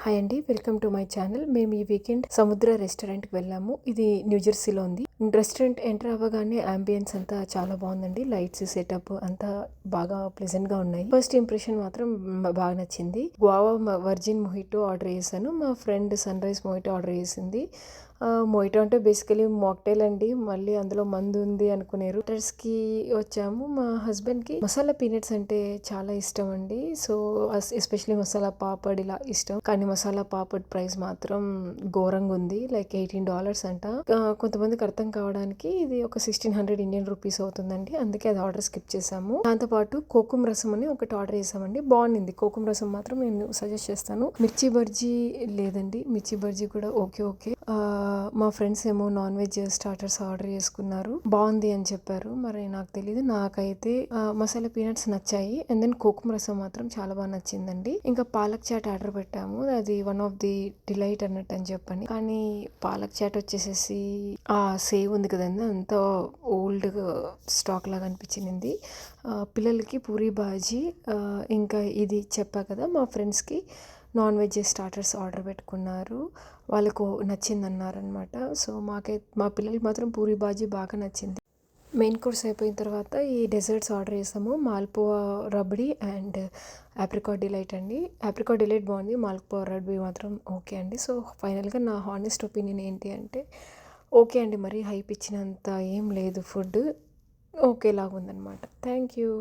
Hi అండి, welcome to my channel. మేము ఈ వీకెండ్ సముద్ర రెస్టారెంట్కి వెళ్ళాము. ఇది న్యూజెర్సీలో ఉంది. రెస్టారెంట్ ఎంటర్ అవ్వగానే అంబియన్స్ అంతా చాలా బాగుందండి. లైట్స్ సెటప్ అంతా బాగా ప్లెజెంట్ గా ఉన్నాయి. ఫస్ట్ ఇంప్రెషన్ మాత్రం బాగా నచ్చింది. గువావా వర్జిన్ మొహిటో ఆర్డర్ చేశాను. మా ఫ్రెండ్ సన్ రైజ్ మొహిటో ఆర్డర్ చేసింది. మొయిటో అంటే బేసికలీ మాక్టైల్ అండి, మళ్ళీ అందులో మందు ఉంది అనుకునేరు. కి వచ్చాము. మా హస్బెండ్ కి మసాలా పీనట్స్ అంటే చాలా ఇష్టం అండి. సో ఎస్పెషలీ మసాలా పాపడ్ ఇలా ఇష్టం. కానీ మసాలా పాపడ్ ప్రైస్ మాత్రం ఘోరంగా ఉంది. లైక్ $18 అంట. కొంతమందికి అర్థం కావడానికి ఇది ఒక 1600 ఇండియన్ రూపీస్ అవుతుందండి. అందుకే అది ఆర్డర్ స్కిప్ చేసాము. దాంతో పాటు కోకుం రసం అని ఒకటి ఆర్డర్ చేసామండి. బాగుంది. కోకుం రసం మాత్రం నేను సజెస్ట్ చేస్తాను. మిర్చి బజ్జీ లేదండి. మిర్చి బజ్జీ కూడా ఓకే. మా ఫ్రెండ్స్ ఏమో నాన్ వెజ్ స్టార్టర్స్ ఆర్డర్ చేసుకున్నారు. బాగుంది అని చెప్పారు. మరి నాకు తెలియదు. నాకైతే మసాలా పీనట్స్ నచ్చాయి. అండ్ దెన్ కోకుం రసం మాత్రం చాలా బాగా నచ్చిందండి. ఇంకా పాలక్ చాట్ ఆర్డర్ పెట్టాము. అది వన్ ఆఫ్ ది డిలైట్ అన్నట్టు అని చెప్పండి. కానీ పాలక్ చాట్ వచ్చేసేసి ఆ సేవ్ ఉంది కదండి, అంతా ఓల్డ్ స్టాక్ లాగా అనిపించింది. పిల్లలకి పూరి బాజీ, ఇంకా ఇది చెప్పా కదా, మా ఫ్రెండ్స్కి నాన్ వెజ్ స్టార్టర్స్ ఆర్డర్ పెట్టుకున్నారు. వాళ్ళకు నచ్చింది అన్నారనమాట. సో మా పిల్లలకి మాత్రం పూరి బాజీ బాగా నచ్చింది. మెయిన్ కోర్స్ అయిపోయిన తర్వాత ఈ డెజర్ట్స్ ఆర్డర్ చేసాము. Malpua rabri and apricot delight అండి. ఆప్రికాట్ డిలైట్ బాగుంది. మాల్పువా రబడి మాత్రం ఓకే అండి. సో ఫైనల్గా నా హానెస్ట్ ఒపీనియన్ ఏంటి అంటే ఓకే అండి, మరీ హైప్ ఇచ్చినంత ఏం లేదు. ఫుడ్ ఓకేలాగా ఉందన్నమాట. Thank you.